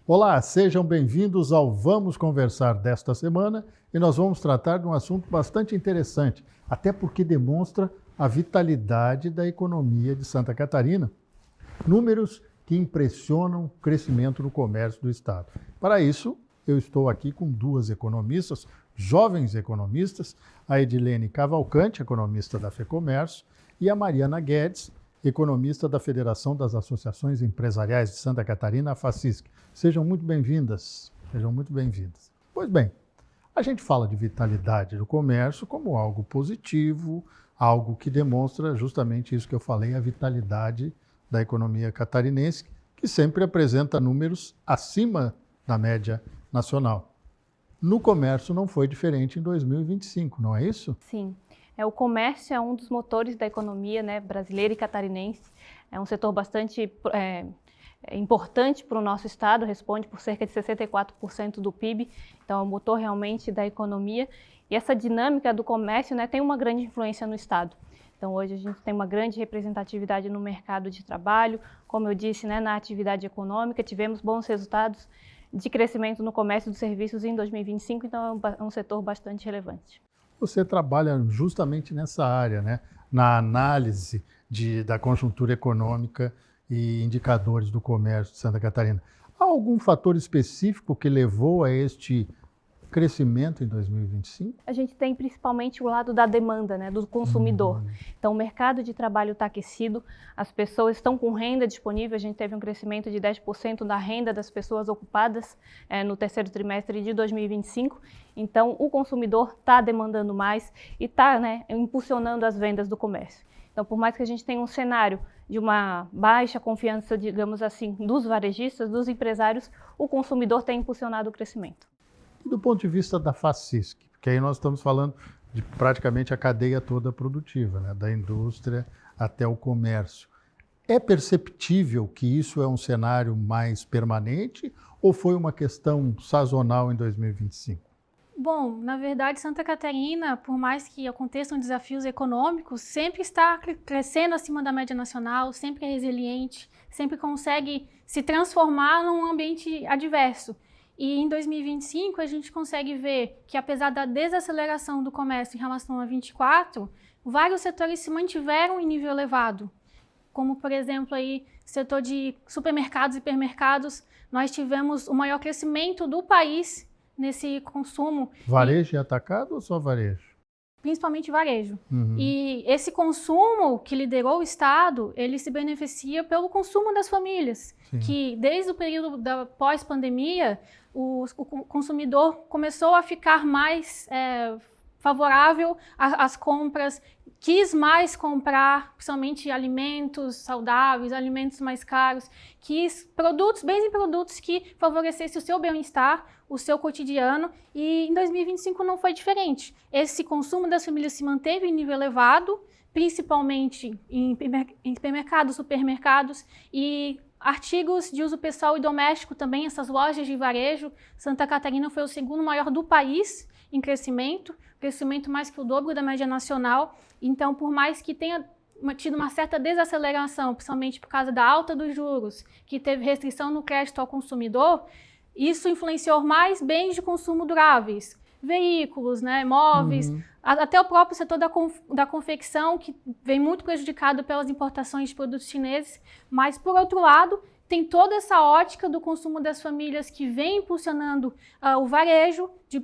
Olá, sejam bem-vindos ao Vamos Conversar desta semana e nós vamos tratar de um assunto bastante interessante, até porque demonstra a vitalidade da economia de Santa Catarina. Números que impressionam o crescimento no comércio do Estado. Para isso, eu estou aqui com duas economistas, jovens economistas, a Edilene Cavalcante, economista da FEComércio, e a Mariana Guedes, economista da Federação das Associações Empresariais de Santa Catarina, a FACISC. Sejam muito bem-vindas. Sejam muito bem-vindas. Pois bem, a gente fala de vitalidade do comércio como algo positivo, algo que demonstra justamente isso que eu falei, a vitalidade da economia catarinense, que sempre apresenta números acima da média nacional. No comércio não foi diferente em 2025, não é isso? Sim. O comércio é um dos motores da economia, né, brasileira e catarinense. É um setor bastante importante para o nosso estado, responde por cerca de 64% do PIB, então é o motor realmente da economia. E essa dinâmica do comércio, né, tem uma grande influência no estado. Então hoje a gente tem uma grande representatividade no mercado de trabalho, como eu disse, né, na atividade econômica, tivemos bons resultados de crescimento no comércio dos serviços em 2025, então é um setor bastante relevante. Você trabalha justamente nessa área, né? Na análise da conjuntura econômica e indicadores do comércio de Santa Catarina. Há algum fator específico que levou a este crescimento em 2025? A gente tem principalmente o lado da demanda, né, do consumidor. Então o mercado de trabalho está aquecido, as pessoas estão com renda disponível, a gente teve um crescimento de 10% da renda das pessoas ocupadas no terceiro trimestre de 2025. Então o consumidor está demandando mais e está, né, impulsionando as vendas do comércio. Então por mais que a gente tenha um cenário de uma baixa confiança, digamos assim, dos varejistas, dos empresários, o consumidor tem impulsionado o crescimento. E do ponto de vista da FACISC, porque aí nós estamos falando de praticamente a cadeia toda produtiva, né, da indústria até o comércio. É perceptível que isso é um cenário mais permanente ou foi uma questão sazonal em 2025? Bom, na verdade, Santa Catarina, por mais que aconteçam desafios econômicos, sempre está crescendo acima da média nacional, sempre é resiliente, sempre consegue se transformar num ambiente adverso. E em 2025 a gente consegue ver que, apesar da desaceleração do comércio em relação a 2024, vários setores se mantiveram em nível elevado. Como, por exemplo, aí, setor de supermercados e hipermercados, nós tivemos o maior crescimento do país nesse consumo. Varejo e atacado ou só varejo? Principalmente varejo. E esse consumo que liderou o Estado, ele se beneficia pelo consumo das famílias, Sim. que desde o período da pós-pandemia, o consumidor começou a ficar mais favorável às compras, quis mais comprar, principalmente alimentos saudáveis, alimentos mais caros, quis bens e produtos que favorecessem o seu bem-estar, o seu cotidiano, e em 2025 não foi diferente. Esse consumo das famílias se manteve em nível elevado, principalmente em hipermercados, supermercados e artigos de uso pessoal e doméstico também, essas lojas de varejo. Santa Catarina foi o segundo maior do país em crescimento mais que o dobro da média nacional. Então, por mais que tenha tido uma certa desaceleração, principalmente por causa da alta dos juros, que teve restrição no crédito ao consumidor, isso influenciou mais bens de consumo duráveis, veículos, né, móveis, até o próprio setor da confecção, que vem muito prejudicado pelas importações de produtos chineses, mas, por outro lado, tem toda essa ótica do consumo das famílias que vem impulsionando o varejo de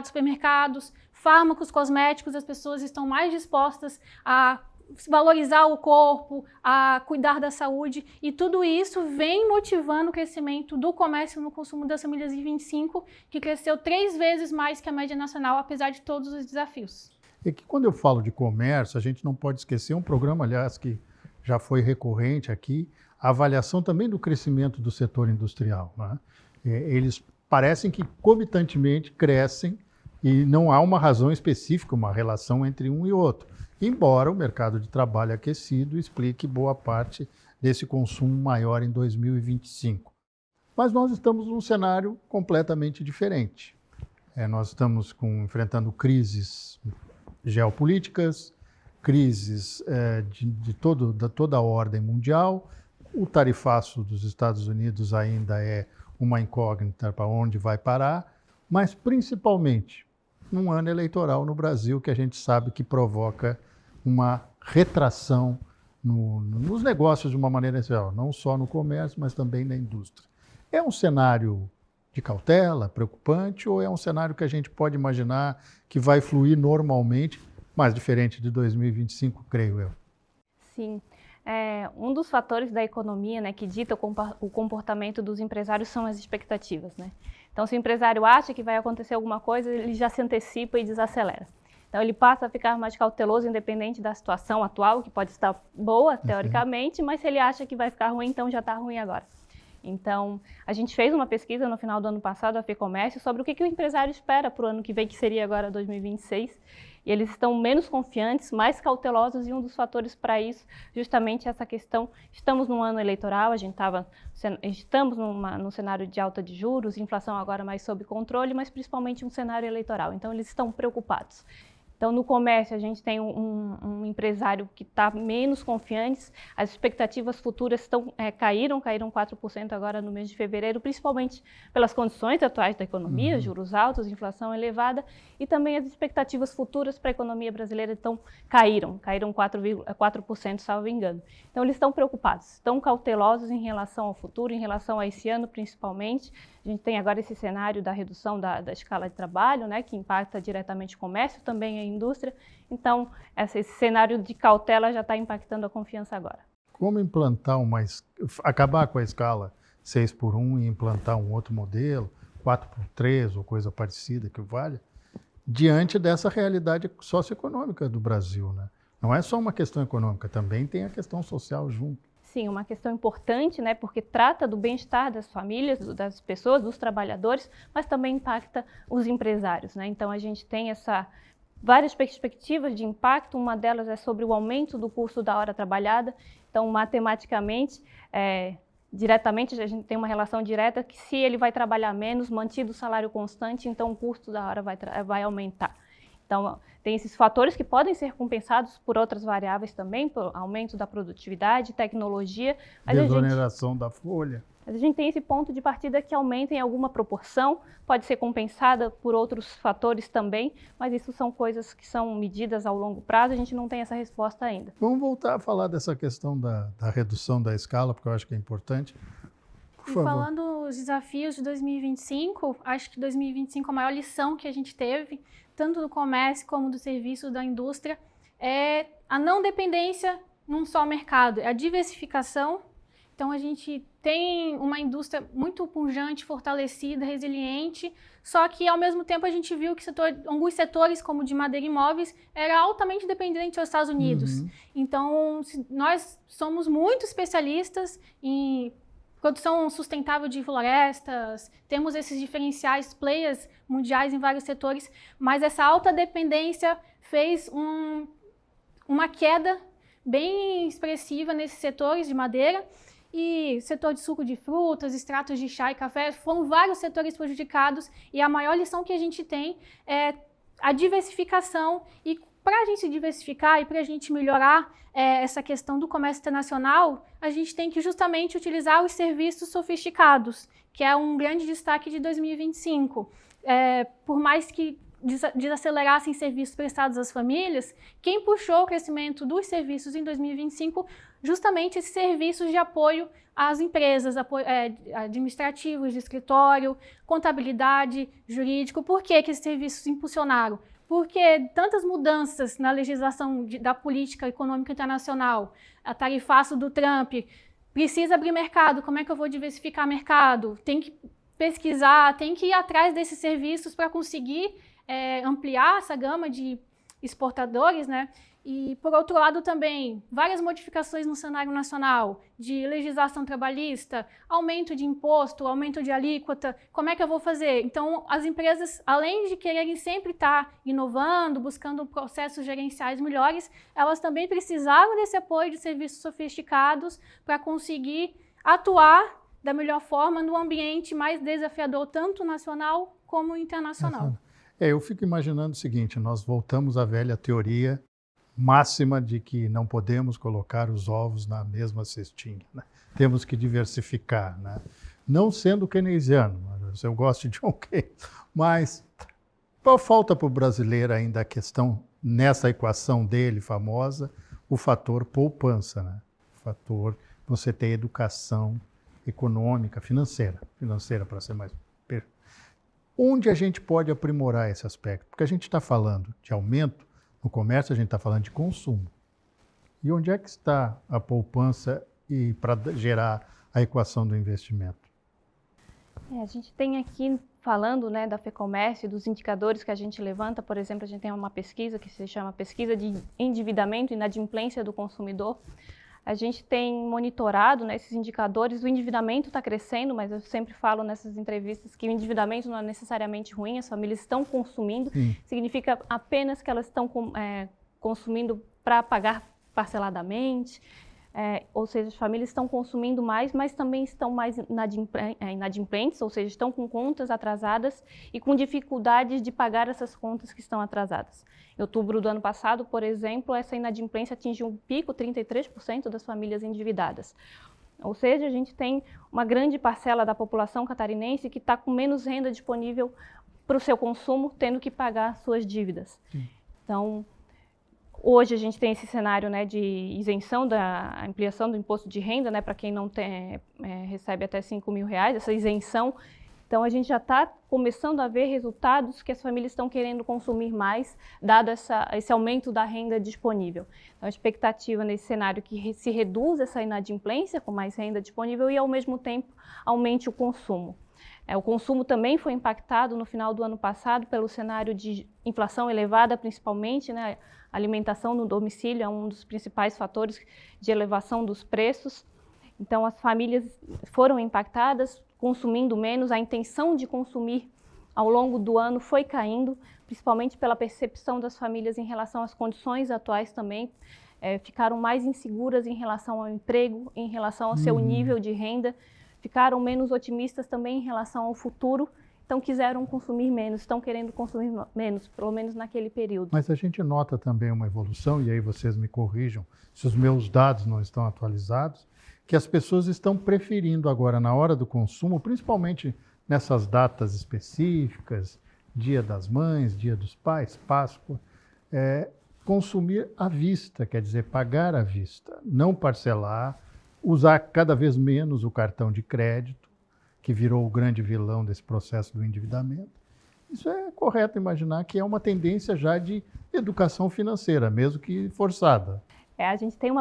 supermercados, fármacos, cosméticos. As pessoas estão mais dispostas a valorizar o corpo, a cuidar da saúde, e tudo isso vem motivando o crescimento do comércio no consumo das famílias em 25, que cresceu 3 vezes mais que a média nacional, apesar de todos os desafios. E que quando eu falo de comércio, a gente não pode esquecer um programa, aliás, que já foi recorrente aqui, a avaliação também do crescimento do setor industrial, né? Eles parecem que comitantemente crescem e não há uma razão específica, uma relação entre um e outro. Embora o mercado de trabalho aquecido explique boa parte desse consumo maior em 2025. Mas nós estamos num cenário completamente diferente. Nós estamos enfrentando crises geopolíticas, crises de toda a ordem mundial. O tarifaço dos Estados Unidos ainda é uma incógnita para onde vai parar, mas principalmente num ano eleitoral no Brasil, que a gente sabe que provoca uma retração nos negócios de uma maneira geral, não só no comércio, mas também na indústria. É um cenário de cautela, preocupante, ou é um cenário que a gente pode imaginar que vai fluir normalmente, mais diferente de 2025, creio eu? Sim. Um dos fatores da economia, né, que dita o comportamento dos empresários são as expectativas, né? Então, se o empresário acha que vai acontecer alguma coisa, ele já se antecipa e desacelera. Então, ele passa a ficar mais cauteloso, independente da situação atual, que pode estar boa, teoricamente, mas se ele acha que vai ficar ruim, então já está ruim agora. Então, a gente fez uma pesquisa no final do ano passado, a FEComércio, sobre o que o empresário espera para o ano que vem, que seria agora 2026. E eles estão menos confiantes, mais cautelosos, e um dos fatores para isso, justamente essa questão, estamos num ano eleitoral, estamos num cenário de alta de juros, inflação agora mais sob controle, mas principalmente um cenário eleitoral. Então, eles estão preocupados. Então, no comércio, a gente tem um empresário que está menos confiante, as expectativas futuras caíram 4% agora no mês de fevereiro, principalmente pelas condições atuais da economia, juros altos, inflação elevada, e também as expectativas futuras para a economia brasileira caíram 4%, salvo engano. Então, eles estão preocupados, estão cautelosos em relação ao futuro, em relação a esse ano principalmente. A gente tem agora esse cenário da redução da escala de trabalho, né, que impacta diretamente o comércio, também a indústria. Então, esse cenário de cautela já está impactando a confiança agora. Como acabar com a escala 6x1 e implantar um outro modelo, 4x3 ou coisa parecida que valha, diante dessa realidade socioeconômica do Brasil, né? Não é só uma questão econômica, também tem a questão social junto. Sim, uma questão importante, né, porque trata do bem-estar das famílias, das pessoas, dos trabalhadores, mas também impacta os empresários, né? Então, a gente tem várias perspectivas de impacto, uma delas é sobre o aumento do custo da hora trabalhada. Então, matematicamente, diretamente, a gente tem uma relação direta que se ele vai trabalhar menos, mantido o salário constante, então o custo da hora vai aumentar. Então, tem esses fatores que podem ser compensados por outras variáveis também, por aumento da produtividade, tecnologia. Desoneração da folha. Mas a gente tem esse ponto de partida que aumenta em alguma proporção, pode ser compensada por outros fatores também, mas isso são coisas que são medidas ao longo prazo, a gente não tem essa resposta ainda. Vamos voltar a falar dessa questão da redução da escala, porque eu acho que é importante. E falando dos desafios de 2025, acho que 2025 a maior lição que a gente teve, tanto do comércio como do serviço da indústria, é a não dependência num só mercado, é a diversificação. Então, a gente tem uma indústria muito pujante, fortalecida, resiliente, só que, ao mesmo tempo, a gente viu que alguns setores, como o de madeira e imóveis, era altamente dependente dos Estados Unidos. Então, nós somos muito especialistas em produção sustentável de florestas, temos esses diferenciais, players mundiais em vários setores, mas essa alta dependência fez uma queda bem expressiva nesses setores de madeira. E setor de suco de frutas, extratos de chá e café, foram vários setores prejudicados, e a maior lição que a gente tem é a diversificação. E para a gente se diversificar e para a gente melhorar essa questão do comércio internacional, a gente tem que justamente utilizar os serviços sofisticados, que é um grande destaque de 2025. Por mais que desacelerassem serviços prestados às famílias, quem puxou o crescimento dos serviços em 2025, justamente esses serviços de apoio às empresas, administrativos, de escritório, contabilidade, jurídico. Por que esses serviços impulsionaram? Porque tantas mudanças na legislação da política econômica internacional, a tarifaço do Trump, precisa abrir mercado, como é que eu vou diversificar mercado? Tem que pesquisar, tem que ir atrás desses serviços para conseguir ampliar essa gama de exportadores, né? E, por outro lado, também, várias modificações no cenário nacional, de legislação trabalhista, aumento de imposto, aumento de alíquota, como é que eu vou fazer? Então, as empresas, além de quererem sempre estar inovando, buscando processos gerenciais melhores, elas também precisavam desse apoio de serviços sofisticados para conseguir atuar da melhor forma no ambiente mais desafiador, tanto nacional como internacional. Eu fico imaginando o seguinte, nós voltamos à velha teoria máxima de que não podemos colocar os ovos na mesma cestinha, né? Temos que diversificar, né? Não sendo keynesiano, eu gosto de John Keynes, mas qual falta para o brasileiro ainda a questão, nessa equação dele famosa, o fator poupança, né? O fator você ter educação econômica, financeira para ser mais perfeito. Onde a gente pode aprimorar esse aspecto? Porque a gente está falando de aumento no comércio, a gente está falando de consumo. E onde é que está a poupança para gerar a equação do investimento? A gente tem aqui, falando, né, da FEComércio, dos indicadores que a gente levanta, por exemplo, a gente tem uma pesquisa que se chama Pesquisa de Endividamento e Inadimplência do Consumidor. A gente tem monitorado, né, esses indicadores, o endividamento está crescendo, mas eu sempre falo nessas entrevistas que o endividamento não é necessariamente ruim, as famílias estão consumindo, significa apenas que elas estão consumindo para pagar parceladamente, ou seja, as famílias estão consumindo mais, mas também estão mais inadimplentes, ou seja, estão com contas atrasadas e com dificuldades de pagar essas contas que estão atrasadas. Em outubro do ano passado, por exemplo, essa inadimplência atingiu um pico, 33% das famílias endividadas. Ou seja, a gente tem uma grande parcela da população catarinense que está com menos renda disponível para o seu consumo, tendo que pagar suas dívidas. Então, hoje a gente tem esse cenário, né, de isenção da ampliação do imposto de renda, né, para quem não recebe até R$5.000, essa isenção. Então, a gente já está começando a ver resultados que as famílias estão querendo consumir mais, dado esse aumento da renda disponível. Então, a expectativa nesse cenário é que se reduza essa inadimplência com mais renda disponível e, ao mesmo tempo, aumente o consumo. O consumo também foi impactado no final do ano passado pelo cenário de inflação elevada, principalmente, né? A alimentação no domicílio é um dos principais fatores de elevação dos preços. Então, as famílias foram impactadas, consumindo menos, a intenção de consumir ao longo do ano foi caindo, principalmente pela percepção das famílias em relação às condições atuais também, ficaram mais inseguras em relação ao emprego, em relação ao seu nível de renda, ficaram menos otimistas também em relação ao futuro, então quiseram consumir menos, estão querendo consumir menos, pelo menos naquele período. Mas a gente nota também uma evolução, e aí vocês me corrijam se os meus dados não estão atualizados, que as pessoas estão preferindo agora, na hora do consumo, principalmente nessas datas específicas, Dia das Mães, Dia dos Pais, Páscoa, consumir à vista, quer dizer, pagar à vista, não parcelar, usar cada vez menos o cartão de crédito, que virou o grande vilão desse processo do endividamento. Isso é correto imaginar que é uma tendência já de educação financeira, mesmo que forçada. A gente tem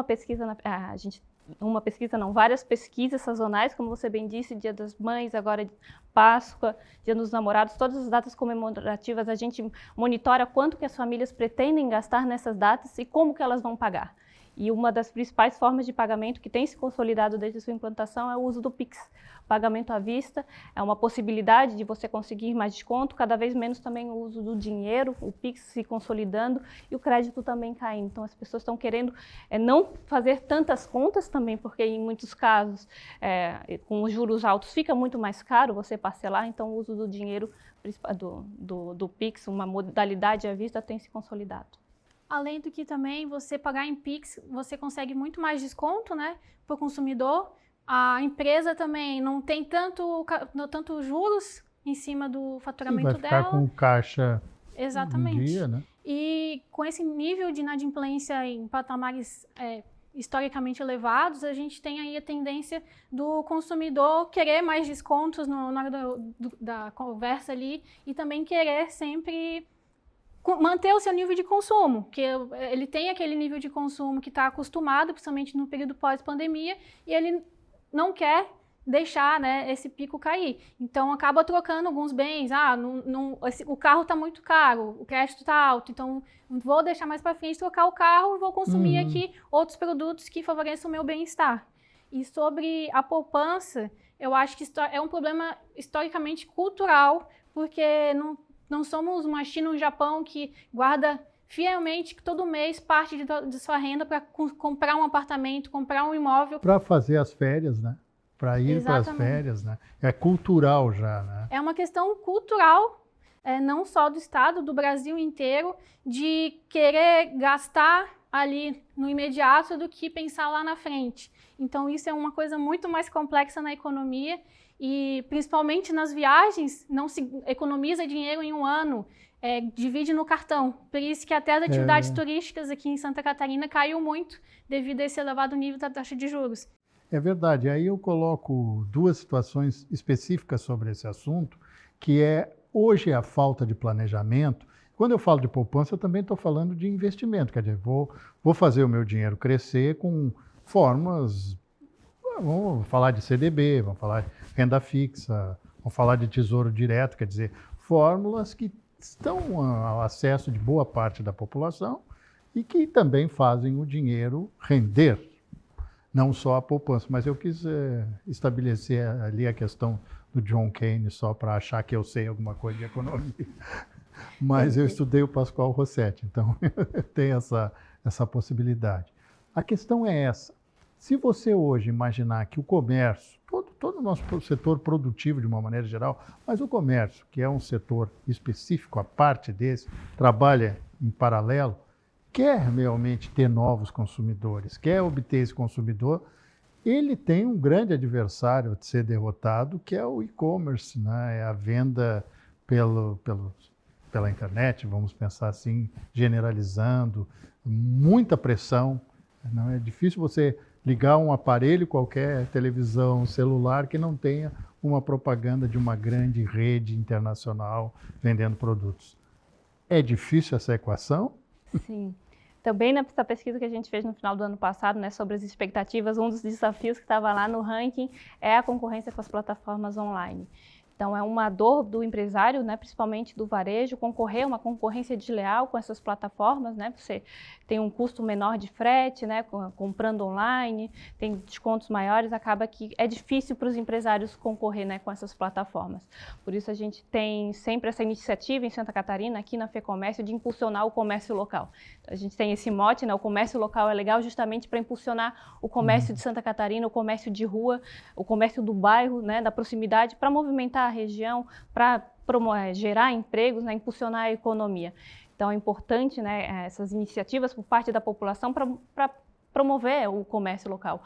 várias pesquisas sazonais, como você bem disse, Dia das Mães, agora Páscoa, Dia dos Namorados, todas as datas comemorativas, a gente monitora quanto que as famílias pretendem gastar nessas datas e como que elas vão pagar. E uma das principais formas de pagamento que tem se consolidado desde a sua implantação é o uso do Pix. Pagamento à vista é uma possibilidade de você conseguir mais desconto, cada vez menos também o uso do dinheiro, o Pix se consolidando e o crédito também caindo. Então as pessoas estão querendo não fazer tantas contas também, porque em muitos casos, com os juros altos, fica muito mais caro você parcelar, então o uso do dinheiro do Pix, uma modalidade à vista, tem se consolidado. Além do que também você pagar em Pix, você consegue muito mais desconto, né, para o consumidor. A empresa também não tem tanto juros em cima do faturamento dela. Vai ficar com caixa Exatamente. Um dia, né? E com esse nível de inadimplência em patamares historicamente elevados, a gente tem aí a tendência do consumidor querer mais descontos na hora da conversa ali e também querer sempre manter o seu nível de consumo, que ele tem aquele nível de consumo que está acostumado, principalmente no período pós-pandemia, e ele não quer deixar, né, esse pico cair. Então, acaba trocando alguns bens. O carro está muito caro, o crédito está alto, então vou deixar mais para frente, trocar o carro e vou consumir aqui outros produtos que favoreçam o meu bem-estar. E sobre a poupança, eu acho que é um problema historicamente cultural, porque não somos uma China ou um Japão que guarda fielmente todo mês parte de sua renda para comprar um apartamento, comprar um imóvel. Para fazer as férias, né? para ir para as férias, né? É cultural já, né? É uma questão cultural, não só do estado, do Brasil inteiro, de querer gastar ali no imediato do que pensar lá na frente. Então isso é uma coisa muito mais complexa na economia e principalmente nas viagens, não se economiza dinheiro em um ano, divide no cartão. Por isso que até as atividades turísticas aqui em Santa Catarina caiu muito devido a esse elevado nível da taxa de juros. É verdade. Aí eu coloco duas situações específicas sobre esse assunto, que é hoje a falta de planejamento. Quando eu falo de poupança, eu também estou falando de investimento. Quer dizer, vou fazer o meu dinheiro crescer com formas, vamos falar de CDB, vamos falar de renda fixa, vamos falar de tesouro direto, quer dizer, fórmulas que estão ao acesso de boa parte da população e que também fazem o dinheiro render, não só a poupança. Mas eu quis estabelecer ali a questão do John Keynes só para achar que eu sei alguma coisa de economia. Mas eu estudei o Pascoal Rossetti, então tem essa possibilidade. A questão é essa. Se você hoje imaginar que o comércio, todo o nosso setor produtivo de uma maneira geral, mas o comércio, que é um setor específico, a parte desse, trabalha em paralelo, quer realmente ter novos consumidores, quer obter esse consumidor, ele tem um grande adversário de ser derrotado, que é o e-commerce, né? É a venda pela internet, vamos pensar assim, generalizando, muita pressão. Não é difícil você ligar um aparelho qualquer, televisão, celular, que não tenha uma propaganda de uma grande rede internacional vendendo produtos. É difícil essa equação? Sim. Também nessa pesquisa que a gente fez no final do ano passado, né, sobre as expectativas, um dos desafios que estava lá no ranking é a concorrência com as plataformas online. Então, é uma dor do empresário, né, principalmente do varejo, concorrer, uma concorrência desleal com essas plataformas, né? Você tem um custo menor de frete, né, comprando online, tem descontos maiores, acaba que é difícil para os empresários concorrer, né, com essas plataformas. Por isso, a gente tem sempre essa iniciativa em Santa Catarina, aqui na FEComércio, de impulsionar o comércio local. A gente tem esse mote, né, o comércio local é legal justamente para impulsionar o comércio de Santa Catarina, o comércio de rua, o comércio do bairro, né, da proximidade, para movimentar a região, para gerar empregos, né, impulsionar a economia. Então é importante, né, essas iniciativas por parte da população para promover o comércio local.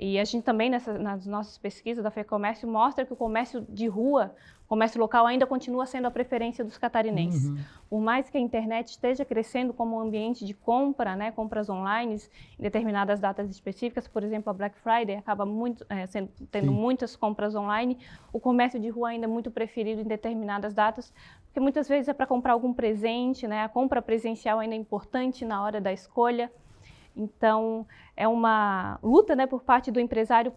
E a gente também, nas nossas pesquisas da FEComércio, mostra que o comércio de rua, o comércio local ainda continua sendo a preferência dos catarinenses. Por mais que a internet esteja crescendo como ambiente de compra, né, compras online, em determinadas datas específicas, por exemplo, a Black Friday acaba tendo muitas compras online, o comércio de rua ainda é muito preferido em determinadas datas, porque muitas vezes é para comprar algum presente, né, a compra presencial ainda é importante na hora da escolha. Então, é uma luta, né, por parte do empresário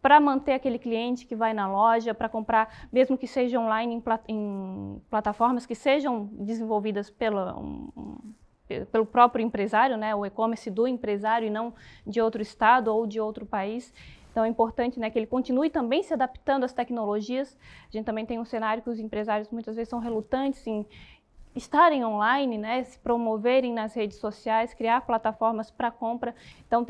para manter aquele cliente que vai na loja, para comprar, mesmo que seja online em plataformas que sejam desenvolvidas pelo próprio empresário, né, o e-commerce do empresário e não de outro estado ou de outro país. Então, é importante, né, que ele continue também se adaptando às tecnologias. A gente também tem um cenário que os empresários muitas vezes são relutantes em estarem online, né, se promoverem nas redes sociais, criar plataformas para compra. Então,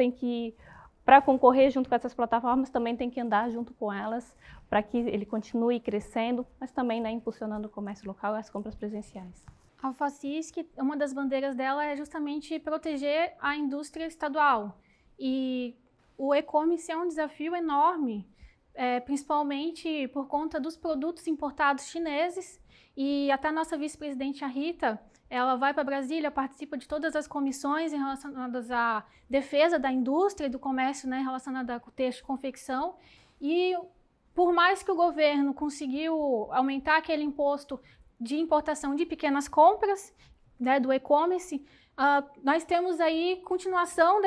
para concorrer junto com essas plataformas, também tem que andar junto com elas para que ele continue crescendo, mas também, né, impulsionando o comércio local e as compras presenciais. A Alfacis, uma das bandeiras dela é justamente proteger a indústria estadual. E o e-commerce é um desafio enorme, principalmente por conta dos produtos importados chineses. E até a nossa vice-presidente, a Rita, ela vai para Brasília, participa de todas as comissões relacionadas à defesa da indústria e do comércio, né, relacionada ao texto e confecção. E por mais que o governo conseguiu aumentar aquele imposto de importação de pequenas compras, né, do e-commerce, nós temos aí continuação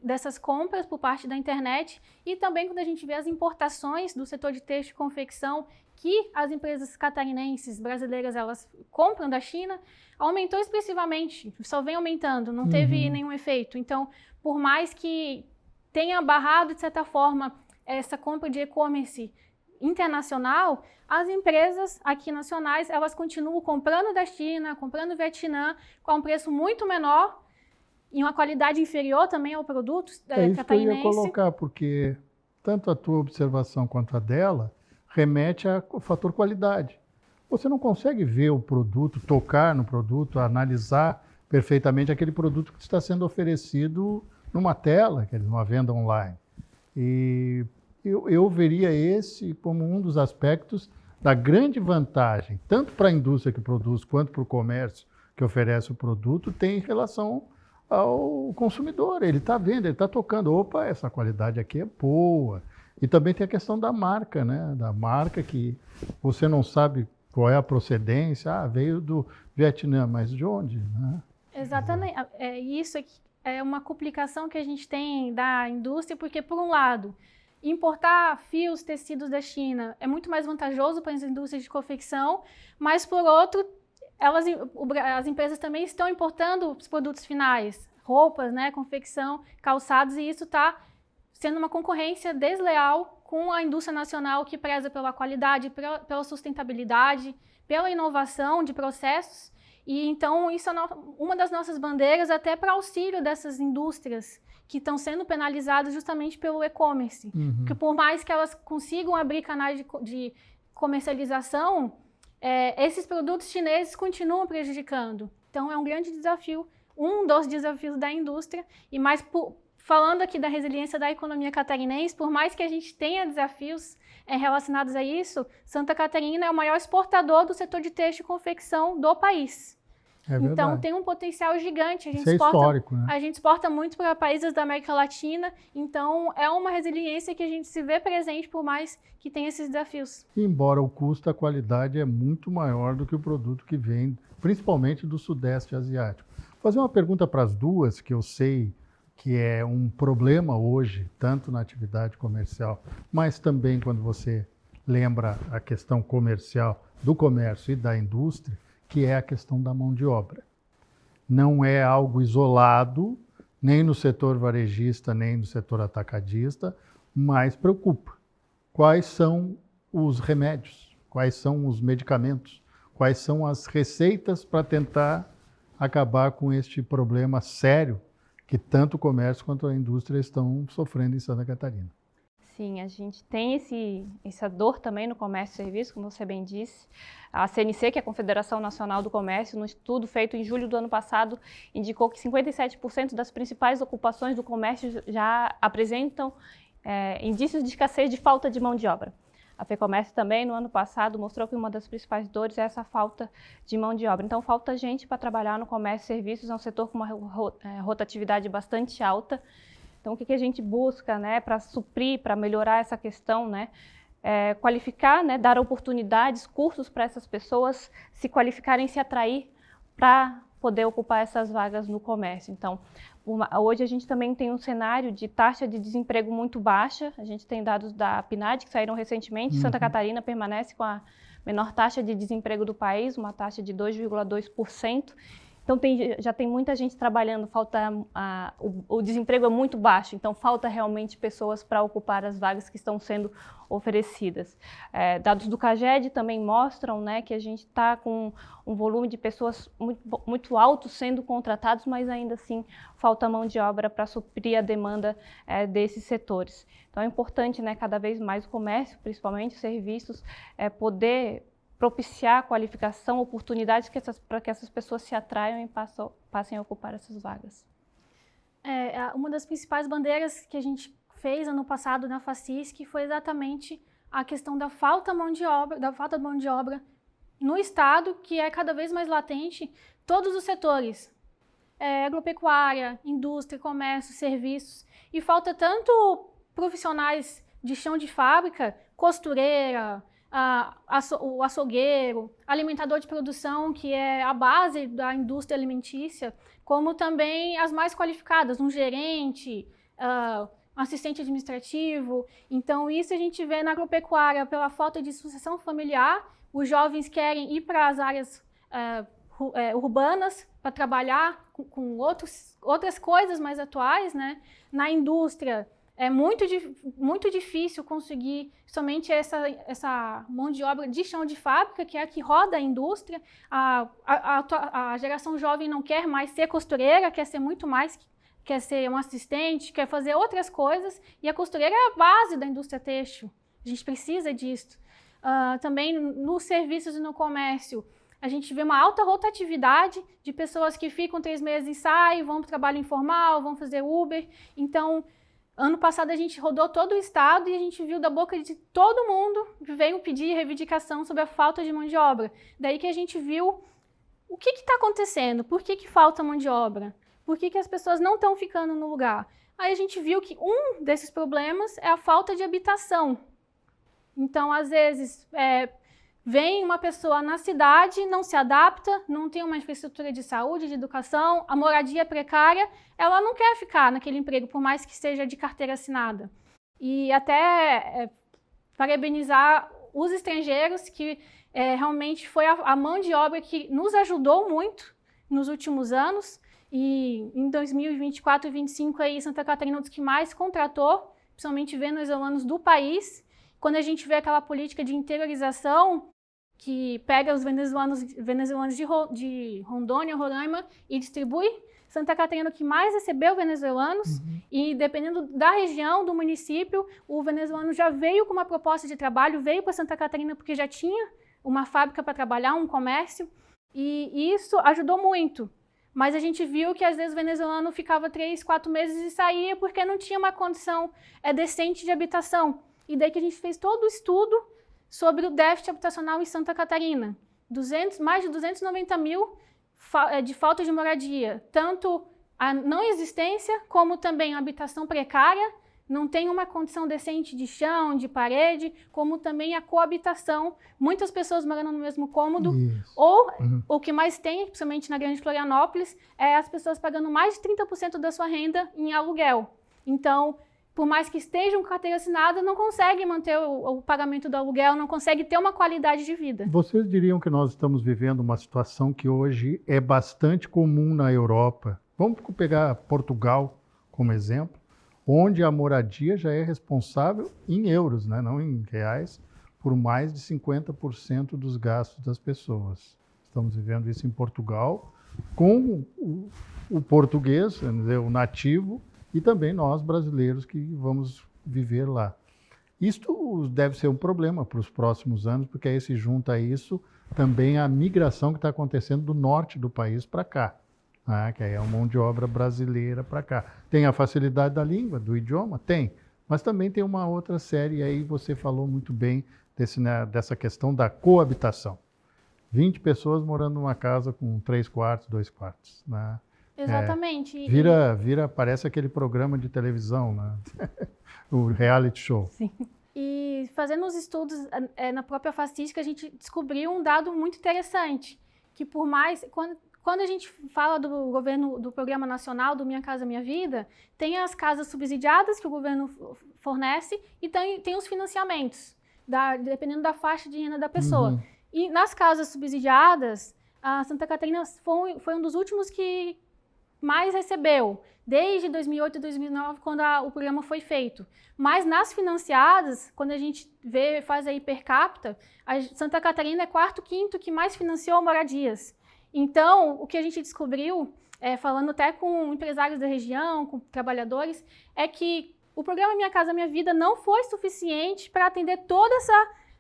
dessas compras por parte da internet e também quando a gente vê as importações do setor de texto e confecção que as empresas catarinenses, brasileiras, elas compram da China, aumentou expressivamente, só vem aumentando, não teve nenhum efeito. Então, por mais que tenha barrado, de certa forma, essa compra de e-commerce internacional, as empresas aqui nacionais, elas continuam comprando da China, comprando do Vietnã, com um preço muito menor e uma qualidade inferior também ao produto catarinense. É isso que eu ia colocar, porque tanto a tua observação quanto a dela, remete ao fator qualidade. Você não consegue ver o produto, tocar no produto, analisar perfeitamente aquele produto que está sendo oferecido numa tela, numa venda online. E eu veria esse como um dos aspectos da grande vantagem, tanto para a indústria que produz, quanto para o comércio que oferece o produto, tem em relação ao consumidor. Ele está vendo, ele está tocando, opa, essa qualidade aqui é boa. E também tem a questão da marca, né? Da marca que você não sabe qual é a procedência, veio do Vietnã, mas de onde? Né? Exatamente. Isso aqui é uma complicação que a gente tem da indústria, porque, por um lado, importar fios, tecidos da China é muito mais vantajoso para as indústrias de confecção, mas, por outro, as empresas também estão importando os produtos finais, roupas, né, confecção, calçados, e isso está sendo uma concorrência desleal com a indústria nacional que preza pela qualidade, pela sustentabilidade, pela inovação de processos. E então isso é uma das nossas bandeiras até para auxílio dessas indústrias que estão sendo penalizadas justamente pelo e-commerce. Porque por mais que elas consigam abrir canais de comercialização, esses produtos chineses continuam prejudicando. Então é um grande desafio, um dos desafios da indústria, e mais falando aqui da resiliência da economia catarinense, por mais que a gente tenha desafios relacionados a isso, Santa Catarina é o maior exportador do setor de têxtil e confecção do país. Então tem um potencial gigante. Isso é histórico, né? A gente exporta muito para países da América Latina, então é uma resiliência que a gente se vê presente por mais que tenha esses desafios. Embora o custo, a qualidade é muito maior do que o produto que vem, principalmente do Sudeste Asiático. Vou fazer uma pergunta para as duas, que eu sei que é um problema hoje, tanto na atividade comercial, mas também quando você lembra a questão comercial, do comércio e da indústria, que é a questão da mão de obra. Não é algo isolado, nem no setor varejista, nem no setor atacadista, mas preocupa. Quais são os remédios? Quais são os medicamentos? Quais são as receitas para tentar acabar com este problema sério que tanto o comércio quanto a indústria estão sofrendo em Santa Catarina? Sim, a gente tem essa dor também no comércio e serviço, como você bem disse. A CNC, que é a Confederação Nacional do Comércio, num estudo feito em julho do ano passado, indicou que 57% das principais ocupações do comércio já apresentam indícios de escassez de falta de mão de obra. A FEComércio também, no ano passado, mostrou que uma das principais dores é essa falta de mão de obra. Então, falta gente para trabalhar no comércio e serviços, é um setor com uma rotatividade bastante alta. Então, o que a gente busca, né, para suprir, para melhorar essa questão, né, qualificar, né, dar oportunidades, cursos para essas pessoas se qualificarem, se atrair para poder ocupar essas vagas no comércio. Então, hoje a gente também tem um cenário de taxa de desemprego muito baixa. A gente tem dados da PNAD que saíram recentemente. Santa Catarina permanece com a menor taxa de desemprego do país, uma taxa de 2,2%. Então, já tem muita gente trabalhando, o desemprego é muito baixo, então falta realmente pessoas para ocupar as vagas que estão sendo oferecidas. Dados do CAGED também mostram, né, que a gente está com um volume de pessoas muito alto sendo contratados, mas ainda assim falta mão de obra para suprir a demanda desses setores. Então é importante, né, cada vez mais o comércio, principalmente os serviços, poder propiciar qualificação, oportunidades para que essas pessoas se atraiam e passem a ocupar essas vagas. Uma das principais bandeiras que a gente fez ano passado na FACISC foi exatamente a questão da falta de mão de obra no estado, que é cada vez mais latente, todos os setores, agropecuária, indústria, comércio, serviços, e falta tanto profissionais de chão de fábrica, costureira, o açougueiro, alimentador de produção, que é a base da indústria alimentícia, como também as mais qualificadas, um gerente, assistente administrativo. Então, isso a gente vê na agropecuária pela falta de sucessão familiar. Os jovens querem ir para as áreas urbanas para trabalhar com outras coisas mais atuais, né? Na indústria, é muito difícil conseguir somente essa mão de obra de chão de fábrica, que é a que roda a indústria. A geração jovem não quer mais ser costureira, quer ser muito mais quer ser um assistente, quer fazer outras coisas, e a costureira é a base da indústria têxtil. A gente precisa disso. Também nos serviços e no comércio, a gente vê uma alta rotatividade de pessoas que ficam 3 meses e saem, vão para o trabalho informal, vão fazer Uber. Então, ano passado a gente rodou todo o estado e a gente viu da boca de todo mundo que veio pedir reivindicação sobre a falta de mão de obra. Daí que a gente viu o que está acontecendo, por que falta mão de obra, por que as pessoas não estão ficando no lugar. Aí a gente viu que um desses problemas é a falta de habitação. Então, às vezes, vem uma pessoa na cidade, não se adapta, não tem uma infraestrutura de saúde, de educação, a moradia é precária, ela não quer ficar naquele emprego, por mais que seja de carteira assinada. E até parabenizar os estrangeiros, que realmente foi a mão de obra que nos ajudou muito nos últimos anos. E em 2024 e 2025, aí, Santa Catarina é um dos que mais contratou, principalmente venezuelanos do país. Quando a gente vê aquela política de interiorização, que pega os venezuelanos de Rondônia, Roraima e distribui, Santa Catarina é o que mais recebeu venezuelanos, e dependendo da região, do município, o venezuelano já veio com uma proposta de trabalho, veio para Santa Catarina porque já tinha uma fábrica para trabalhar, um comércio, e isso ajudou muito. Mas a gente viu que às vezes o venezuelano ficava 3, 4 meses e saía porque não tinha uma condição decente de habitação. E daí que a gente fez todo o estudo sobre o déficit habitacional em Santa Catarina. Mais de 290 mil de falta de moradia. Tanto a não existência, como também a habitação precária, não tem uma condição decente de chão, de parede, como também a coabitação. Muitas pessoas morando no mesmo cômodo. Isso. Ou o que mais tem, principalmente na Grande Florianópolis, é as pessoas pagando mais de 30% da sua renda em aluguel. Então, por mais que estejam com carteira assinada, não conseguem manter o pagamento do aluguel, não conseguem ter uma qualidade de vida. Vocês diriam que nós estamos vivendo uma situação que hoje é bastante comum na Europa. Vamos pegar Portugal como exemplo, onde a moradia já é responsável em euros, né, não em reais, por mais de 50% dos gastos das pessoas. Estamos vivendo isso em Portugal, com o português, o nativo, e também nós, brasileiros, que vamos viver lá. Isto deve ser um problema para os próximos anos, porque aí se junta a isso também a migração que está acontecendo do norte do país para cá, né? Que aí é uma mão de obra brasileira para cá. Tem a facilidade da língua, do idioma? Tem. Mas também tem uma outra série, aí você falou muito bem dessa questão da coabitação. 20 pessoas morando numa casa com 3 quartos, 2 quartos, né? Exatamente. Parece aquele programa de televisão, né? O reality show. Sim. E fazendo os estudos na própria Facística, a gente descobriu um dado muito interessante, que por mais... Quando a gente fala do governo, do Programa Nacional, do Minha Casa Minha Vida, tem as casas subsidiadas que o governo fornece e tem os financiamentos, dependendo da faixa de renda da pessoa. E nas casas subsidiadas, a Santa Catarina foi um dos últimos que mais recebeu, desde 2008 e 2009, quando o programa foi feito. Mas nas financiadas, quando a gente faz aí per capita, a Santa Catarina é 4º, 5º que mais financiou moradias. Então, o que a gente descobriu, falando até com empresários da região, com trabalhadores, é que o programa Minha Casa Minha Vida não foi suficiente para atender todo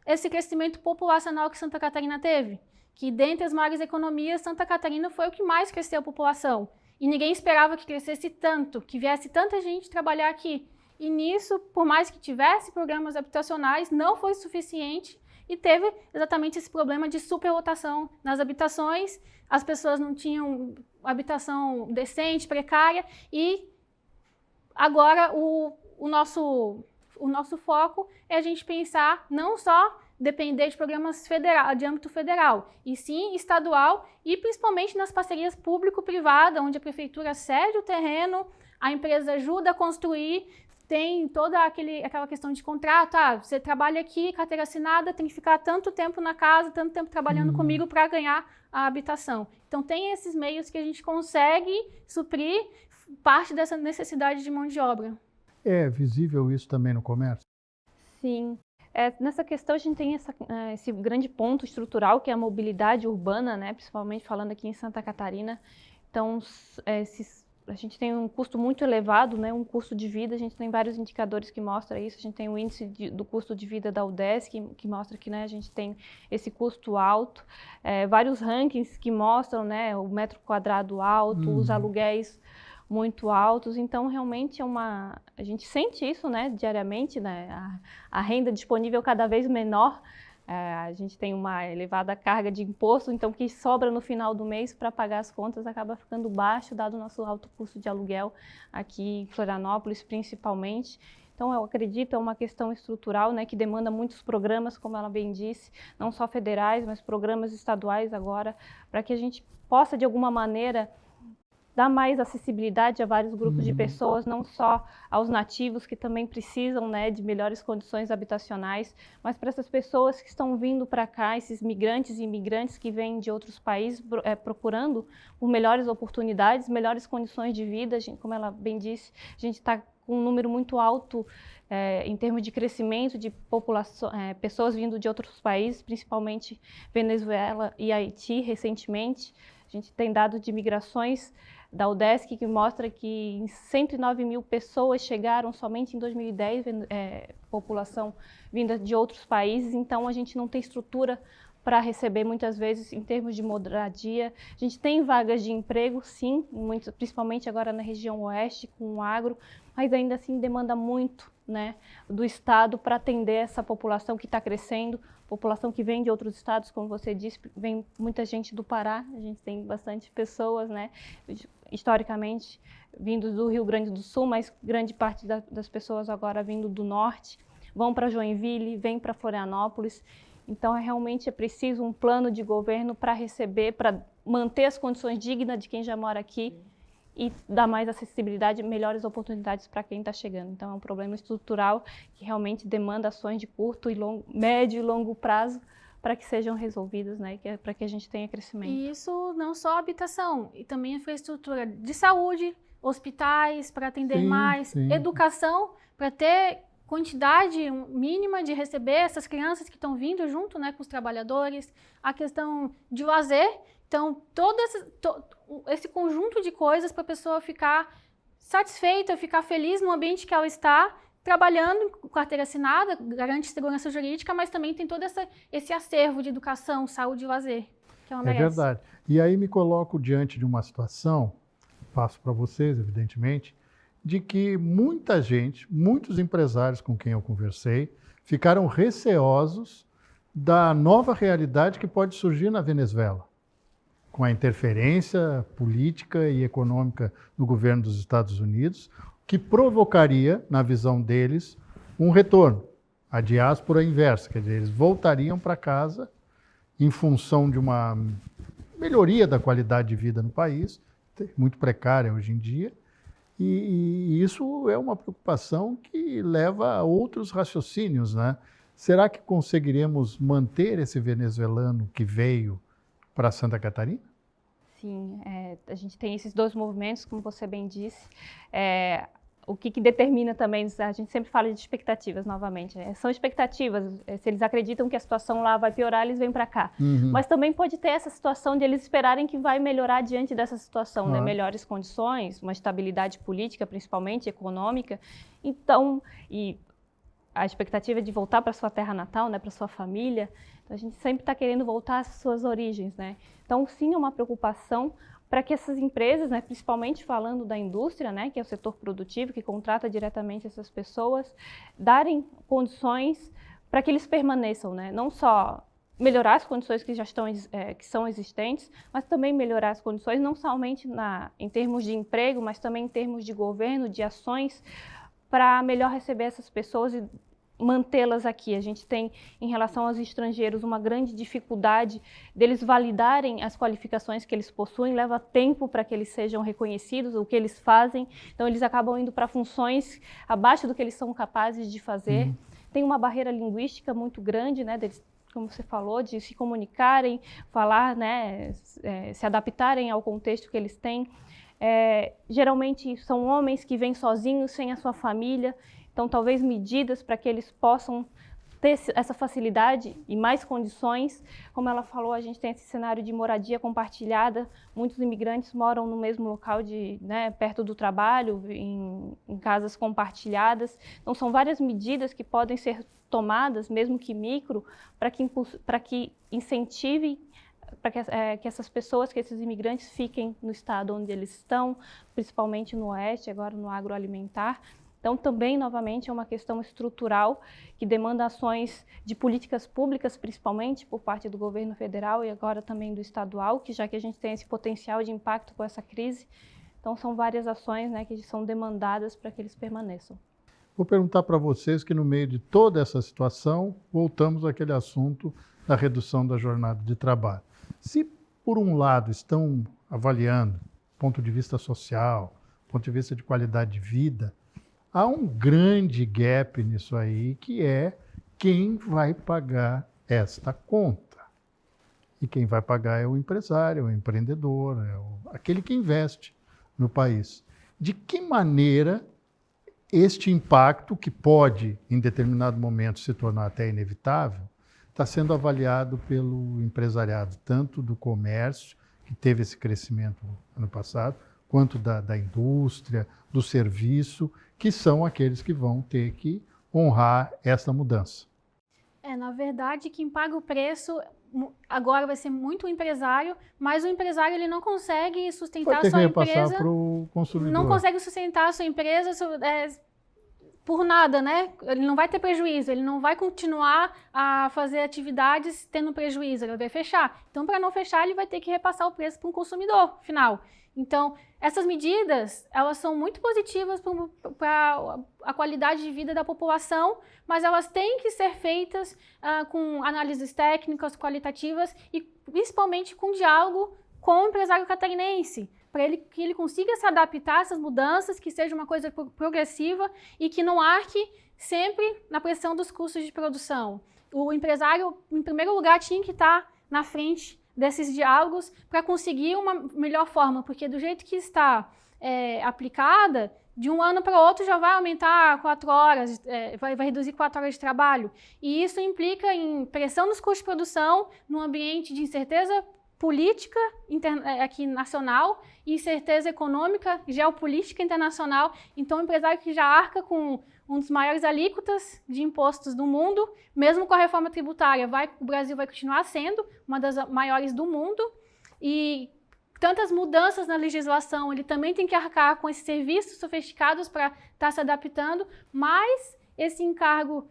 esse crescimento populacional que Santa Catarina teve. Que dentre as maiores economias, Santa Catarina foi o que mais cresceu a população. E ninguém esperava que crescesse tanto, que viesse tanta gente trabalhar aqui. E nisso, por mais que tivesse programas habitacionais, não foi suficiente e teve exatamente esse problema de superlotação nas habitações, as pessoas não tinham habitação decente, precária, e agora o nosso foco é a gente pensar não só depender de programas de âmbito federal, e sim estadual, e principalmente nas parcerias público-privada, onde a prefeitura cede o terreno, a empresa ajuda a construir, tem toda aquela questão de contrato, você trabalha aqui, carteira assinada, tem que ficar tanto tempo na casa, tanto tempo trabalhando comigo para ganhar a habitação. Então tem esses meios que a gente consegue suprir parte dessa necessidade de mão de obra. É visível isso também no comércio? Sim. Nessa questão, a gente tem esse grande ponto estrutural, que é a mobilidade urbana, né? Principalmente falando aqui em Santa Catarina. Então, a gente tem um custo muito elevado, né, um custo de vida, a gente tem vários indicadores que mostram isso, a gente tem o índice do custo de vida da UDESC, que mostra que, né, a gente tem esse custo alto, vários rankings que mostram, né, o metro quadrado alto, os aluguéis muito altos, então realmente a gente sente isso, né, diariamente, né, a renda disponível cada vez menor. A gente tem uma elevada carga de imposto, então o que sobra no final do mês para pagar as contas acaba ficando baixo, dado o nosso alto custo de aluguel aqui em Florianópolis, principalmente. Então, eu acredito é uma questão estrutural, né, que demanda muitos programas, como ela bem disse, não só federais, mas programas estaduais agora, para que a gente possa, de alguma maneira, dar mais acessibilidade a vários grupos de pessoas, não só aos nativos que também precisam, né, de melhores condições habitacionais, mas para essas pessoas que estão vindo para cá, esses migrantes e imigrantes que vêm de outros países procurando por melhores oportunidades, melhores condições de vida. Como ela bem disse, a gente está com um número muito alto em termos de crescimento de população, pessoas vindo de outros países, principalmente Venezuela e Haiti recentemente. A gente tem dados de migrações da UDESC que mostra que 109 mil pessoas chegaram somente em 2010, população vinda de outros países, então a gente não tem estrutura para receber muitas vezes em termos de moradia. A gente tem vagas de emprego, sim, principalmente agora na região oeste, com o agro, mas ainda assim demanda muito, né, do Estado para atender essa população que está crescendo, população que vem de outros estados, como você disse, vem muita gente do Pará, a gente tem bastante pessoas, né, historicamente vindos do Rio Grande do Sul, mas grande parte das pessoas agora vindo do norte, vão para Joinville, vêm para Florianópolis. Então, realmente é preciso um plano de governo para receber, para manter as condições dignas de quem já mora aqui e dar mais acessibilidade, melhores oportunidades para quem está chegando. Então, é um problema estrutural que realmente demanda ações de curto e médio e longo prazo para que sejam resolvidas, né, para que a gente tenha crescimento. E isso não só a habitação, e também a infraestrutura de saúde, hospitais para atender mais, educação para ter quantidade mínima de receber essas crianças que estão vindo junto, né, com os trabalhadores, a questão de lazer. Então, todo esse conjunto de coisas para a pessoa ficar satisfeita, ficar feliz no ambiente que ela está, trabalhando com carteira assinada, garante segurança jurídica, mas também tem todo esse acervo de educação, saúde e lazer que ela merece. É verdade. E aí me coloco diante de uma situação, passo para vocês, evidentemente, de que muita gente, muitos empresários com quem eu conversei, ficaram receosos da nova realidade que pode surgir na Venezuela, com a interferência política e econômica do governo dos Estados Unidos, que provocaria, na visão deles, um retorno, a diáspora inversa, quer dizer, eles voltariam para casa em função de uma melhoria da qualidade de vida no país, muito precária hoje em dia, e isso é uma preocupação que leva a outros raciocínios, né? Será que conseguiremos manter esse venezuelano que veio para Santa Catarina? Sim, a gente tem esses dois movimentos, como você bem disse. O que determina também, a gente sempre fala de expectativas novamente, são expectativas, se eles acreditam que a situação lá vai piorar, eles vêm para cá. Mas também pode ter essa situação de eles esperarem que vai melhorar diante dessa situação, né? Melhores condições, uma estabilidade política, principalmente econômica. Então, e a expectativa é de voltar para sua terra natal, né, para sua família. Então, a gente sempre está querendo voltar às suas origens, né? Então, sim, é uma preocupação para que essas empresas, né, principalmente falando da indústria, né, que é o setor produtivo, que contrata diretamente essas pessoas, darem condições para que eles permaneçam, né? Não só melhorar as condições que já estão, que são existentes, mas também melhorar as condições não somente em termos de emprego, mas também em termos de governo, de ações, para melhor receber essas pessoas e mantê-las aqui. A gente tem, em relação aos estrangeiros, uma grande dificuldade deles validarem as qualificações que eles possuem, leva tempo para que eles sejam reconhecidos, o que eles fazem, então eles acabam indo para funções abaixo do que eles são capazes de fazer. Tem uma barreira linguística muito grande, né, deles, como você falou, de se comunicarem, falar, né, se adaptarem ao contexto que eles têm. Geralmente são homens que vêm sozinhos, sem a sua família, então talvez medidas para que eles possam ter essa facilidade e mais condições. Como ela falou, a gente tem esse cenário de moradia compartilhada, muitos imigrantes moram no mesmo local, perto do trabalho, em casas compartilhadas. Então, são várias medidas que podem ser tomadas, mesmo que micro, para que incentivem para que essas pessoas, que esses imigrantes fiquem no estado onde eles estão, principalmente no Oeste, agora no agroalimentar. Então, também, novamente, é uma questão estrutural que demanda ações de políticas públicas, principalmente por parte do governo federal e agora também do estadual, já que a gente tem esse potencial de impacto com essa crise. Então, são várias ações, né, que são demandadas para que eles permaneçam. Vou perguntar para vocês que, no meio de toda essa situação, voltamos àquele assunto da redução da jornada de trabalho. Se, por um lado, estão avaliando do ponto de vista social, do ponto de vista de qualidade de vida, há um grande gap nisso aí, que é quem vai pagar esta conta. E quem vai pagar é o empresário, é o empreendedor, aquele que investe no país. De que maneira este impacto, que pode, em determinado momento, se tornar até inevitável, está sendo avaliado pelo empresariado, tanto do comércio, que teve esse crescimento ano passado, quanto da indústria, do serviço, que são aqueles que vão ter que honrar essa mudança. Na verdade, quem paga o preço agora vai ser muito o empresário, mas o empresário ele não consegue sustentar a sua empresa. Pro consumidor. Não consegue sustentar a sua empresa por nada, né? Ele não vai ter prejuízo, ele não vai continuar a fazer atividades tendo prejuízo, ele vai fechar. Então, para não fechar, ele vai ter que repassar o preço para um consumidor final. Então, essas medidas, elas são muito positivas para a qualidade de vida da população, mas elas têm que ser feitas com análises técnicas, qualitativas e principalmente com diálogo com o empresário catarinense, para que ele consiga se adaptar a essas mudanças, que seja uma coisa progressiva e que não arque sempre na pressão dos custos de produção. O empresário, em primeiro lugar, tinha que estar na frente desses diálogos para conseguir uma melhor forma, porque do jeito que está aplicada, de um ano para outro já vai aumentar 4 horas, vai reduzir 4 horas de trabalho. E isso implica em pressão nos custos de produção, num ambiente de incerteza política aqui nacional e incerteza econômica, geopolítica internacional. Então, o empresário que já arca com um dos maiores alíquotas de impostos do mundo, mesmo com a reforma tributária, o Brasil vai continuar sendo uma das maiores do mundo, e tantas mudanças na legislação, ele também tem que arcar com esses serviços sofisticados para estar se adaptando, mas esse encargo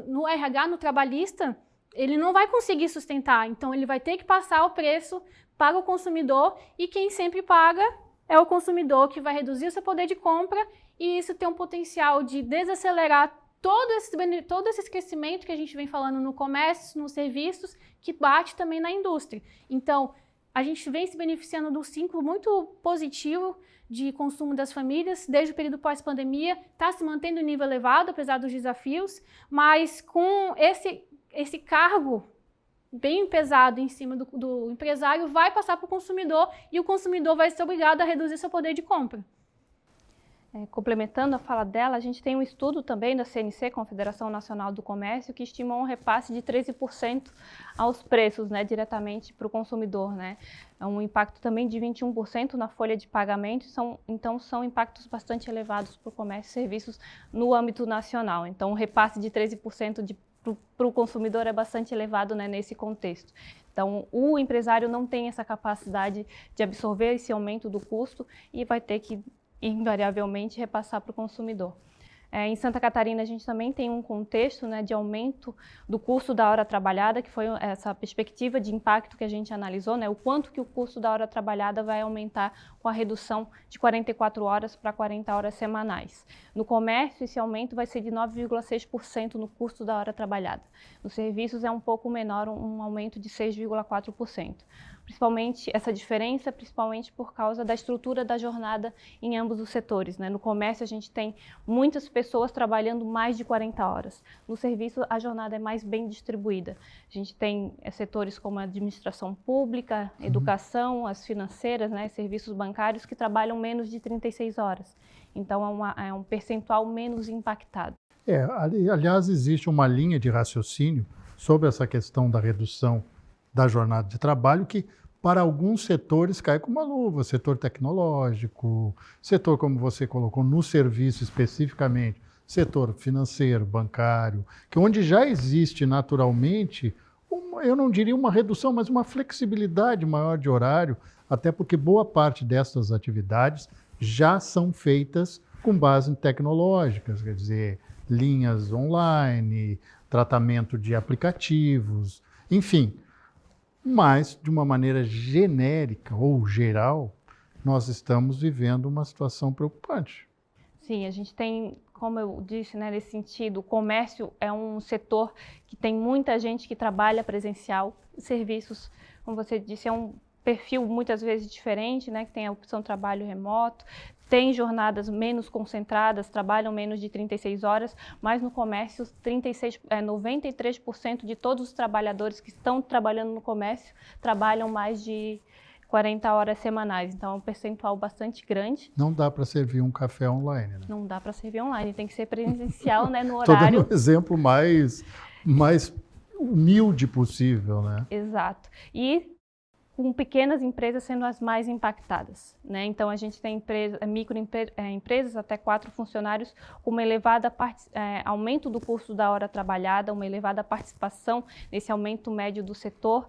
no RH, no trabalhista, ele não vai conseguir sustentar, então ele vai ter que passar o preço para o consumidor, e quem sempre paga é o consumidor, que vai reduzir o seu poder de compra, e isso tem um potencial de desacelerar todo esse crescimento que a gente vem falando no comércio, nos serviços, que bate também na indústria. Então, a gente vem se beneficiando de um ciclo muito positivo de consumo das famílias, desde o período pós-pandemia, está se mantendo em nível elevado, apesar dos desafios, mas com esse cargo bem pesado em cima do empresário, vai passar para o consumidor, e o consumidor vai ser obrigado a reduzir seu poder de compra. Complementando a fala dela, a gente tem um estudo também da CNC, Confederação Nacional do Comércio, que estimou um repasse de 13% aos preços, né, diretamente para o consumidor, né? É um impacto também de 21% na folha de pagamento, então são impactos bastante elevados para o comércio e serviços no âmbito nacional. Então, o repasse de 13% para o consumidor é bastante elevado, né, nesse contexto. Então, o empresário não tem essa capacidade de absorver esse aumento do custo e vai ter que invariavelmente repassar para o consumidor. Em Santa Catarina, a gente também tem um contexto, né, de aumento do custo da hora trabalhada, que foi essa perspectiva de impacto que a gente analisou, né, o quanto que o custo da hora trabalhada vai aumentar com a redução de 44 horas para 40 horas semanais. No comércio, esse aumento vai ser de 9,6% no custo da hora trabalhada. Nos serviços é um pouco menor, um aumento de 6,4%. Principalmente essa diferença, principalmente por causa da estrutura da jornada em ambos os setores, né? No comércio a gente tem muitas pessoas trabalhando mais de 40 horas. No serviço a jornada é mais bem distribuída. A gente tem setores como a administração pública, educação, as financeiras, né? Serviços bancários que trabalham menos de 36 horas. Então é um percentual menos impactado. Aliás, existe uma linha de raciocínio sobre essa questão da redução da jornada de trabalho que, para alguns setores, cai como uma luva. Setor tecnológico, setor, como você colocou, no serviço especificamente, setor financeiro, bancário, que onde já existe naturalmente, eu não diria uma redução, mas uma flexibilidade maior de horário, até porque boa parte dessas atividades já são feitas com base em tecnológicas, quer dizer, linhas online, tratamento de aplicativos, enfim. Mas, de uma maneira genérica ou geral, nós estamos vivendo uma situação preocupante. Sim, a gente tem, como eu disse, né, nesse sentido, o comércio é um setor que tem muita gente que trabalha presencial, serviços, como você disse, é um perfil muitas vezes diferente, né, que tem a opção de trabalho remoto, tem jornadas menos concentradas, trabalham menos de 36 horas, mas no comércio 93% de todos os trabalhadores que estão trabalhando no comércio trabalham mais de 40 horas semanais, então é um percentual bastante grande. Não dá para servir um café online, né? Não dá para servir online, tem que ser presencial, né, no Estou horário. dando um exemplo mais humilde possível, né? Exato. E com pequenas empresas sendo as mais impactadas, né? Então a gente tem microempresas até 4 funcionários com uma elevada aumento do custo da hora trabalhada, uma elevada participação nesse aumento médio do setor.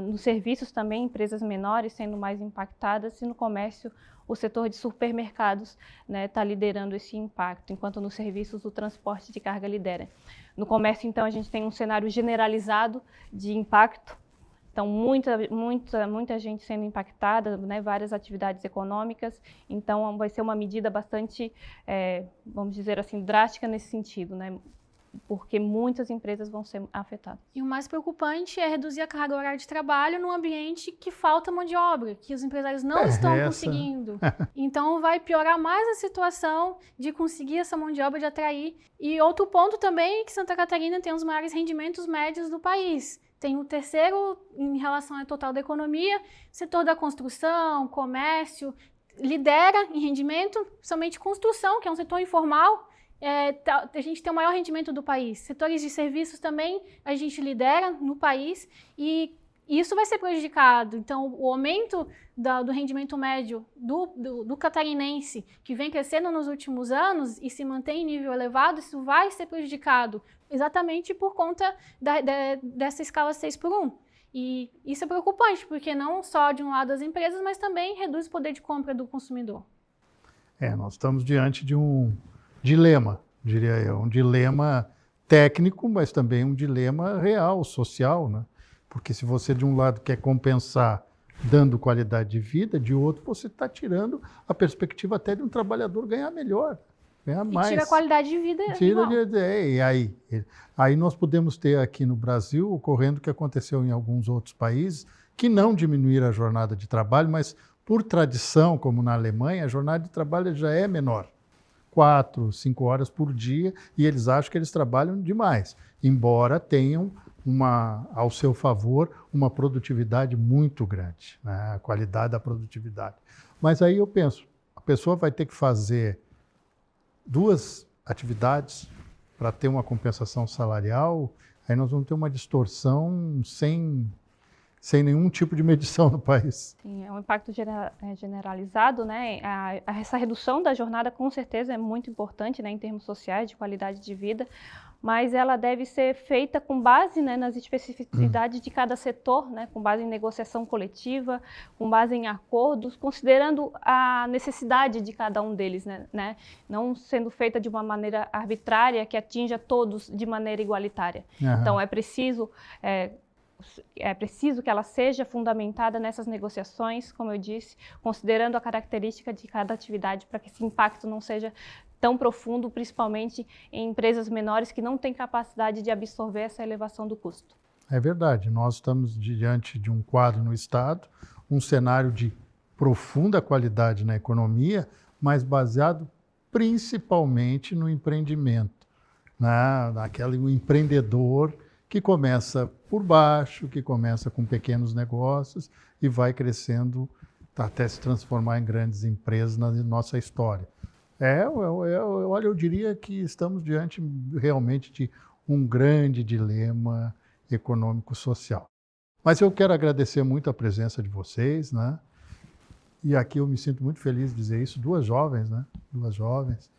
Nos serviços também, empresas menores sendo mais impactadas, e no comércio o setor de supermercados está liderando esse impacto, enquanto nos serviços o transporte de carga lidera. No comércio, então, a gente tem um cenário generalizado de impacto. Então, muita gente sendo impactada, né, várias atividades econômicas. Então, vai ser uma medida bastante, vamos dizer assim, drástica nesse sentido, né, porque muitas empresas vão ser afetadas. E o mais preocupante é reduzir a carga horária de trabalho num ambiente que falta mão de obra, que os empresários não estão conseguindo. Então, vai piorar mais a situação de conseguir essa mão de obra, de atrair. E outro ponto também é que Santa Catarina tem os maiores rendimentos médios do país. Tem o terceiro em relação ao total da economia, setor da construção, comércio, lidera em rendimento, principalmente construção, que é um setor informal, a gente tem o maior rendimento do país. Setores de serviços também a gente lidera no país e isso vai ser prejudicado. Então, o aumento do rendimento médio do catarinense, que vem crescendo nos últimos anos e se mantém em nível elevado, isso vai ser prejudicado exatamente por conta dessa escala 6x1. E isso é preocupante, porque não só de um lado as empresas, mas também reduz o poder de compra do consumidor. Nós estamos diante de um dilema, diria eu, um dilema técnico, mas também um dilema real, social, né? Porque se você de um lado quer compensar dando qualidade de vida, de outro você está tirando a perspectiva até de um trabalhador ganhar melhor, ganhar mais. Tira a qualidade de vida. Aí nós podemos ter aqui no Brasil, ocorrendo o que aconteceu em alguns outros países, que não diminuíram a jornada de trabalho, mas por tradição, como na Alemanha, a jornada de trabalho já é menor. 4, 5 horas por dia, e eles acham que eles trabalham demais, embora tenham ao seu favor, uma produtividade muito grande, né? A qualidade da produtividade. Mas aí eu penso, a pessoa vai ter que fazer 2 atividades para ter uma compensação salarial, aí nós vamos ter uma distorção sem nenhum tipo de medição no país. Sim, é um impacto generalizado, né? Essa redução da jornada com certeza é muito importante, né, em termos sociais, de qualidade de vida, mas ela deve ser feita com base, né, nas especificidades de cada setor, né, com base em negociação coletiva, com base em acordos, considerando a necessidade de cada um deles, né, não sendo feita de uma maneira arbitrária que atinja todos de maneira igualitária. Então é preciso que ela seja fundamentada nessas negociações, como eu disse, considerando a característica de cada atividade para que esse impacto não seja tão profundo, principalmente em empresas menores que não têm capacidade de absorver essa elevação do custo. É verdade, nós estamos diante de um quadro no Estado, um cenário de profunda qualidade na economia, mas baseado principalmente no empreendimento, né? O empreendedor que começa por baixo, que começa com pequenos negócios e vai crescendo até se transformar em grandes empresas na nossa história. Olha, eu diria que estamos diante realmente de um grande dilema econômico-social. Mas eu quero agradecer muito a presença de vocês, né? E aqui eu me sinto muito feliz de dizer isso, duas jovens, né? Duas jovens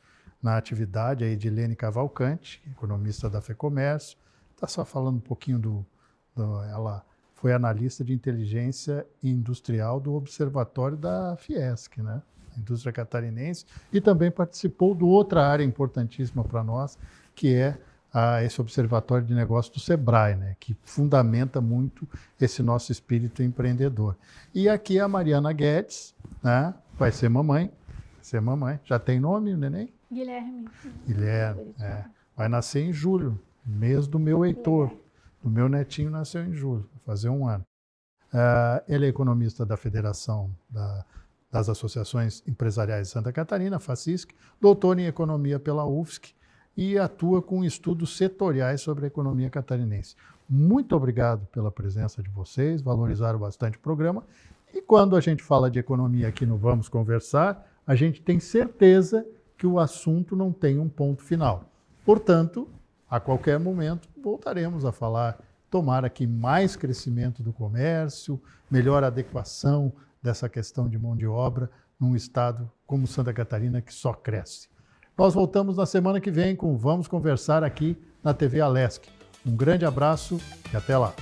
na atividade, a Edilene Cavalcante, economista da FEComércio, está só falando um pouquinho ela foi analista de inteligência industrial do Observatório da Fiesc, né? Indústria catarinense, e também participou de outra área importantíssima para nós, que é esse Observatório de Negócios do Sebrae, né, que fundamenta muito esse nosso espírito empreendedor. E aqui a Mariana Guedes, né, vai ser mamãe, já tem nome o neném? Guilherme. Vai nascer em julho, mês do meu Heitor, do meu netinho nasceu em julho, vai fazer 1 ano. Ele é economista da Federação das Associações Empresariais de Santa Catarina, FACISC, doutor em Economia pela UFSC e atua com estudos setoriais sobre a economia catarinense. Muito obrigado pela presença de vocês, valorizaram bastante o programa. E quando a gente fala de economia aqui no Vamos Conversar, a gente tem certeza que o assunto não tem um ponto final. Portanto, a qualquer momento voltaremos a falar, tomar aqui mais crescimento do comércio, melhor adequação dessa questão de mão de obra num estado como Santa Catarina que só cresce. Nós voltamos na semana que vem com Vamos Conversar aqui na TV Alesc. Um grande abraço e até lá.